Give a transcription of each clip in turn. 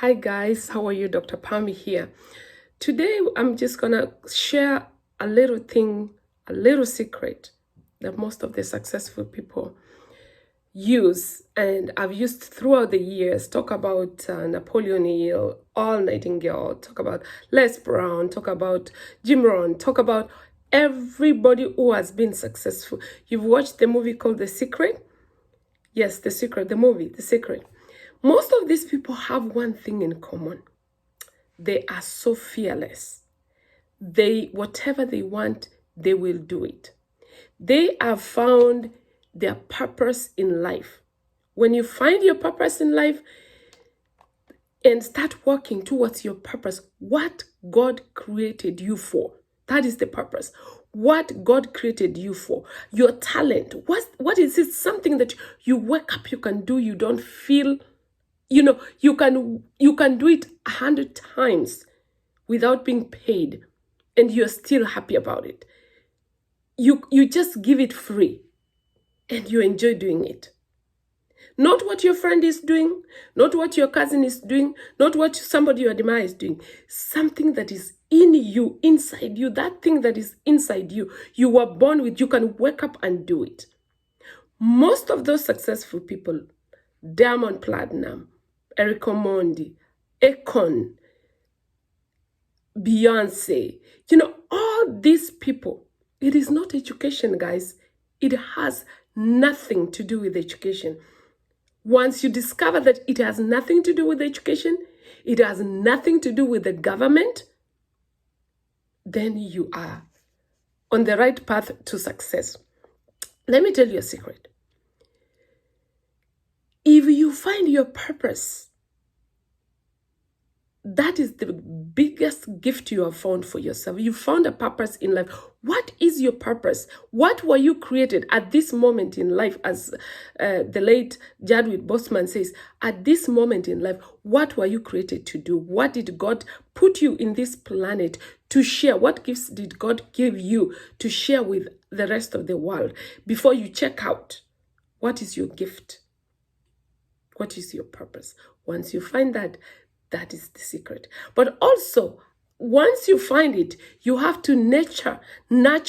Hi guys, how are you? Dr. Pam here. Today I'm just gonna share a little thing, a little secret that most of the successful people use and I've used throughout the years. Talk about Napoleon Hill, All Nightingale, talk about Les Brown, talk about Jim Rohn, talk about everybody who has been successful. You've watched the movie called The Secret? Yes, The Secret, the movie, The Secret. Most of these people have one thing in common. They are so fearless. Whatever they want, they will do it. They have found their purpose in life. When you find your purpose in life and start working towards your purpose, what God created you for, that is the purpose. What God created you for, your talent. What is it? Something that you wake up, you can do, you don't feel. You can do it 100 times without being paid, and you're still happy about it. You just give it free, and you enjoy doing it. Not what your friend is doing, not what your cousin is doing, not what somebody you admire is doing. Something that is in you, inside you, that thing that is inside you, you were born with, you can wake up and do it. Most of those successful people, Diamond Platinum, Eric Omondi, Akon, Beyonce, all these people, it is not education, guys. It has nothing to do with education. Once you discover that it has nothing to do with education, it has nothing to do with the government, then you are on the right path to success. Let me tell you a secret. If you find your purpose, that is the biggest gift you have found for yourself. You found a purpose in life. What is your purpose? What were you created at this moment in life? As the late Chadwick Boseman says, at this moment in life, what were you created to do? What did God put you in this planet to share? What gifts did God give you to share with the rest of the world? Before you check out, what is your gift? What is your purpose? Once you find that, that is the secret. But also, once you find it, you have to nurture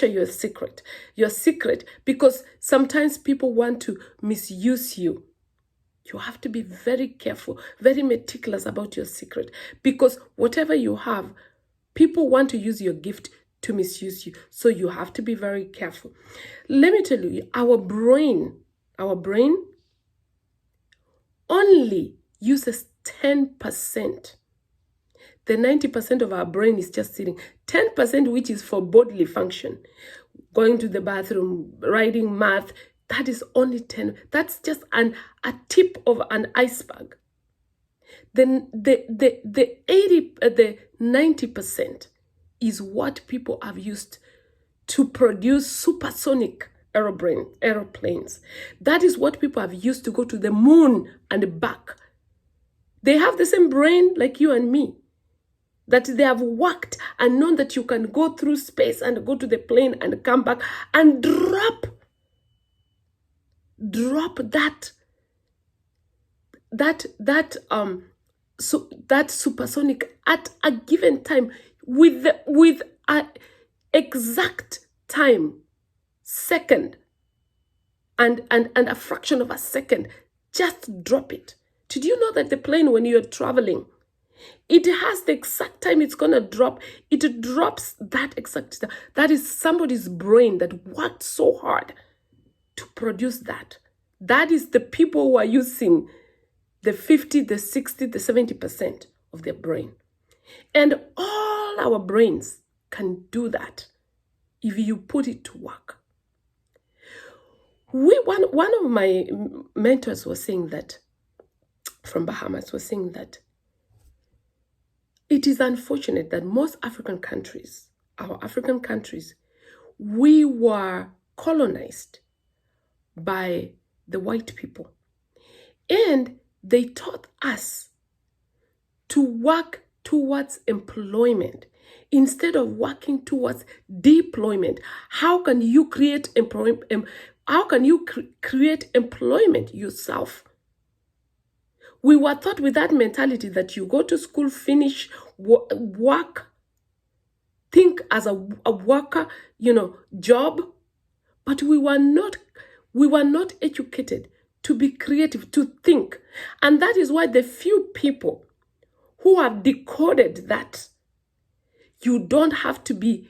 your secret, because sometimes people want to misuse you. You have to be very careful, very meticulous about your secret, because whatever you have, people want to use your gift to misuse you. So you have to be very careful. Let me tell you, our brain only uses 10%. The 90% of our brain is just sitting. 10%, which is for bodily function. Going to the bathroom, writing math, that is only 10. That's just a tip of an iceberg. Then the 90% is what people have used to produce supersonic aeroplanes. That is what people have used to go to the moon and back. They have the same brain like you and me, that they have worked and known that you can go through space and go to the plane and come back and drop that supersonic at a given time with an exact time, second, and a fraction of a second. Just drop it. Did you know that the plane, when you're traveling, it has the exact time it's going to drop? It drops that exact time. That is somebody's brain that worked so hard to produce that. That is the people who are using the 50, the 60, the 70% of their brain. And all our brains can do that if you put it to work. One of my mentors was saying that, from Bahamas, was saying that it is unfortunate that most African countries, we were colonized by the white people. And they taught us to work towards employment instead of working towards deployment. How can you create employment yourself We were taught with that mentality that you go to school, finish, work, think as a worker, job. But we were not educated to be creative, to think. And that is why the few people who have decoded that you don't have to be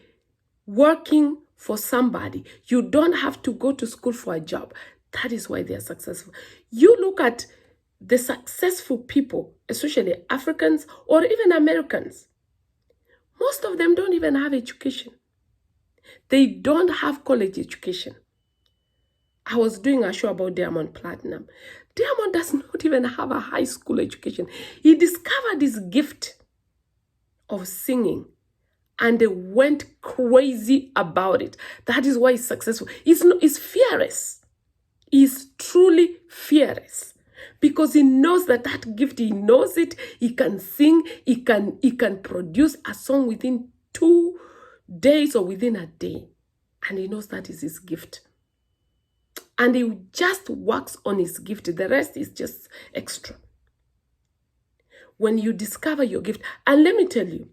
working for somebody, you don't have to go to school for a job, that is why they are successful. You look at the successful people, especially Africans or even Americans, most of them don't even have education. They don't have college education. I was doing a show about Diamond Platinum. Diamond does not even have a high school education. He discovered his gift of singing and they went crazy about it. That is why he's successful. He's fearless. He's truly fearless because he knows that gift, he knows it. He can sing. He can produce a song within 2 days or within a day. And he knows that is his gift. And he just works on his gift. The rest is just extra. When you discover your gift, and let me tell you,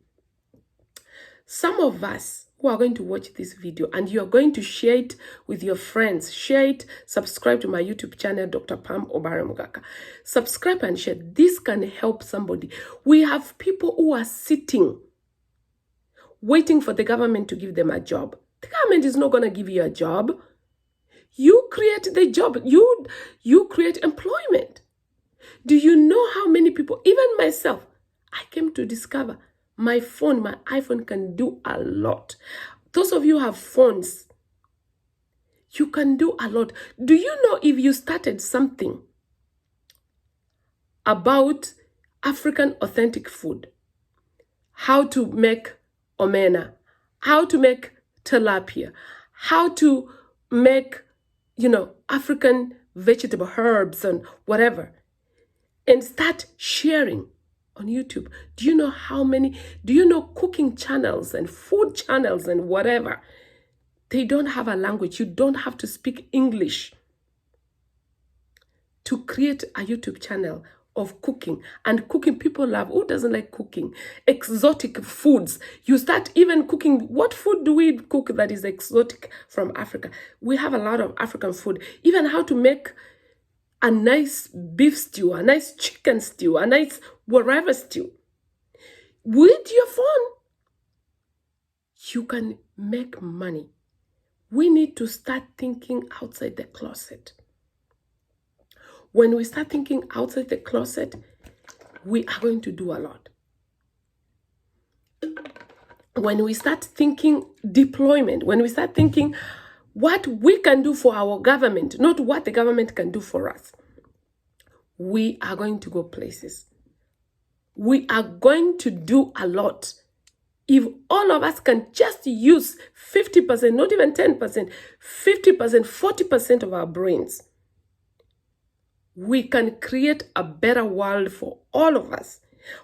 some of us who are going to watch this video and you're going to share it with your friends, share it, subscribe to my YouTube channel, Dr. Pam Obare Mogaka. Subscribe and share. This can help somebody. We have people who are sitting, waiting for the government to give them a job. The government is not going to give you a job. You create the job. You create employment. Do you know how many people, even myself, I came to discover my iPhone can do a lot. Those of you who have phones, you can do a lot. Do you know if you started something about African authentic food, how to make omena, how to make tilapia, how to make African vegetable herbs and whatever, and start sharing on YouTube. Do you know how many? Do you know cooking channels and food channels and whatever? They don't have a language. You don't have to speak English to create a YouTube channel of cooking. And cooking, people love. Who doesn't like cooking? Exotic foods. You start even cooking. What food do we cook that is exotic from Africa? We have a lot of African food. Even how to make a nice beef stew, a nice chicken stew, a nice whatever stew. With your phone, you can make money. We need to start thinking outside the closet. When we start thinking outside the closet, we are going to do a lot. When we start thinking deployment, when we start thinking what we can do for our government, not what the government can do for us, we are going to go places. We are going to do a lot. If all of us can just use 50%, not even 10%, 50%, 40% of our brains, we can create a better world for all of us.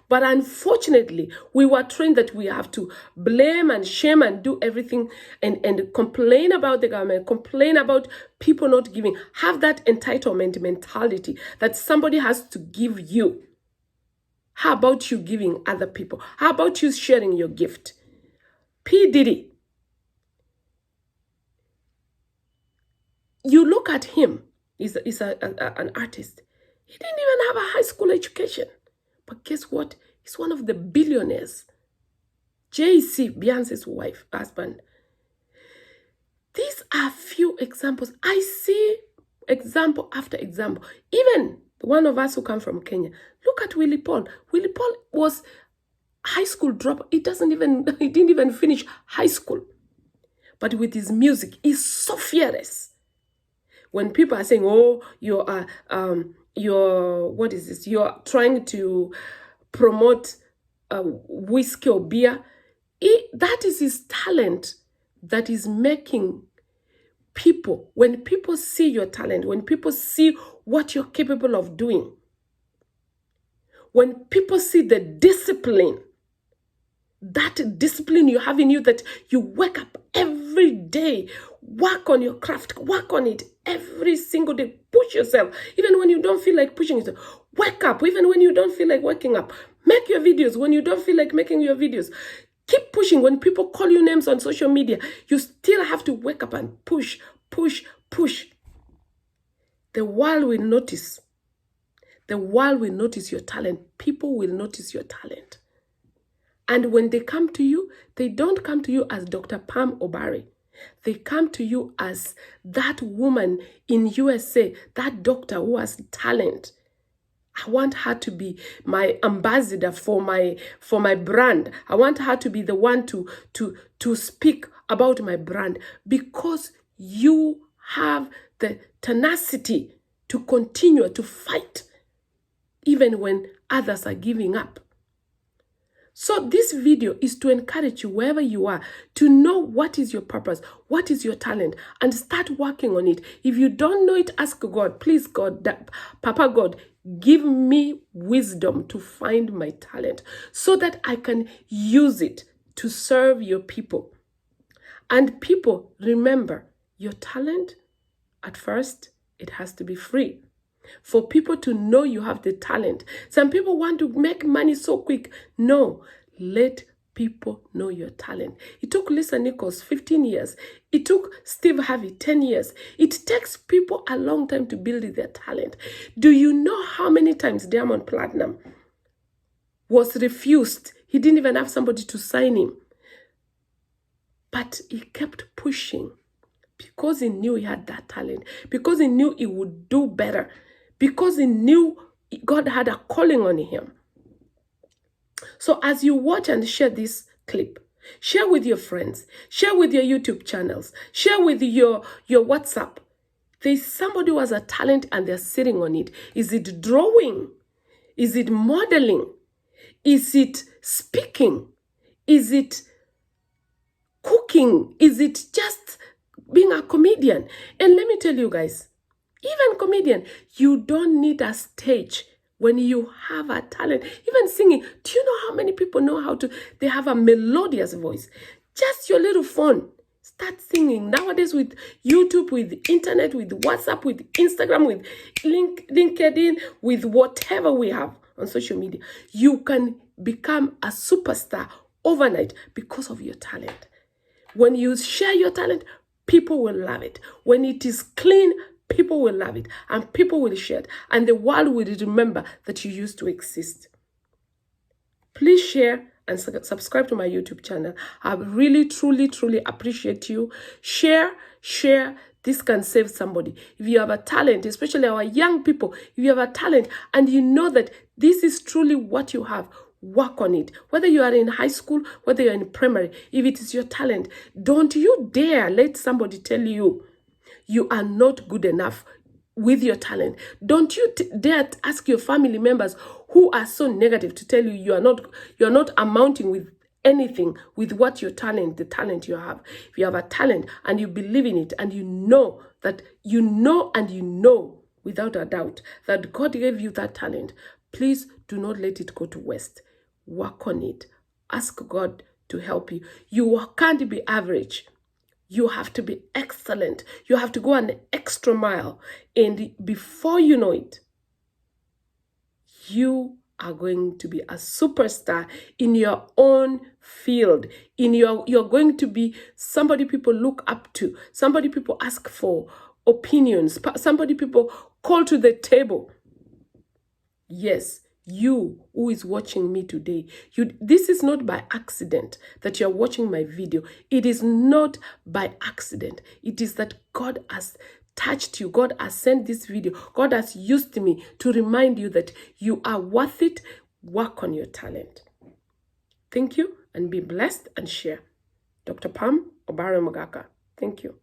But unfortunately, we were trained that we have to blame and shame and do everything and complain about the government, complain about people not giving, have that entitlement mentality that somebody has to give you. How about you giving other people? How about you sharing your gift? P. Diddy, you look at him, he's an artist. He didn't even have a high school education. But guess what? He's one of the billionaires. Jay-Z, Beyonce's husband. These are few examples. I see example after example. Even one of us who come from Kenya. Look at Willie Paul. Willie Paul was high school drop. He didn't even finish high school. But with his music, he's so fearless. When people are saying, oh, you're trying to promote whiskey or beer, that is his talent that is making people, when people see your talent, when people see what you're capable of doing, when people see the discipline, that discipline you have in you, that you wake up every day, work on your craft, work on it every single day, push yourself, even when you don't feel like pushing yourself, Wake up even when you don't feel like waking up. Make your videos when you don't feel like making your videos. Keep pushing. When people call you names on social media, you still have to wake up and push, push, push. The world will notice. The world will notice your talent. People will notice your talent. And when they come to you, they don't come to you as Dr. Pam Obare. They come to you as that woman in USA, that doctor who has talent. I want her to be my ambassador for my brand. I want her to be the one to speak about my brand, because you have the tenacity to continue to fight even when others are giving up. So this video is to encourage you wherever you are to know what is your purpose, what is your talent, and start working on it. If you don't know it, ask God, please God, Papa God, give me wisdom to find my talent so that I can use it to serve your people. And people, remember, your talent, at first, it has to be free. For people to know you have the talent. Some people want to make money so quick. No, let people know your talent. It took Lisa Nichols 15 years. It took Steve Harvey 10 years. It takes people a long time to build their talent. Do you know how many times Diamond Platinum was refused? He didn't even have somebody to sign him. But he kept pushing because he knew he had that talent, because he knew he would do better, because he knew God had a calling on him. So as you watch and share this clip, share with your friends, share with your YouTube channels, share with your WhatsApp. There's somebody who has a talent and they're sitting on it. Is it drawing? Is it modeling? Is it speaking? Is it cooking? Is it just being a comedian? And let me tell you guys, even comedian, you don't need a stage when you have a talent. Even singing, do you know how many people know how to, they have a melodious voice? Just your little phone. Start singing. Nowadays with YouTube, with internet, with WhatsApp, with Instagram, with LinkedIn, with whatever we have on social media, you can become a superstar overnight because of your talent. When you share your talent, people will love it. When it is clean, people will love it, and people will share it, and the world will remember that you used to exist. Please share and subscribe to my YouTube channel. I really, truly, truly appreciate you. Share. This can save somebody. If you have a talent, especially our young people, if you have a talent and you know that this is truly what you have, work on it. Whether you are in high school, whether you're in primary, if it is your talent, don't you dare let somebody tell you you are not good enough with your talent. Don't you dare ask your family members who are so negative to tell you you're not amounting with anything with what your talent, the talent you have. If you have a talent and you believe in it and you know that you know without a doubt that God gave you that talent, please do not let it go to waste. Work on it. Ask God to help you. You can't be average. You have to be excellent. You have to go an extra mile. And before you know it, you are going to be a superstar in your own field. You're going to be somebody people look up to, somebody people ask for opinions, somebody people call to the table. Yes, you who is watching me today, this is not by accident that you're watching my video. It is not by accident. It is that God has touched you. God has sent this video. God has used me to remind you that you are worth it. Work on your talent. Thank you, and be blessed and share. Dr. Pam Obare Mogaka. Thank you.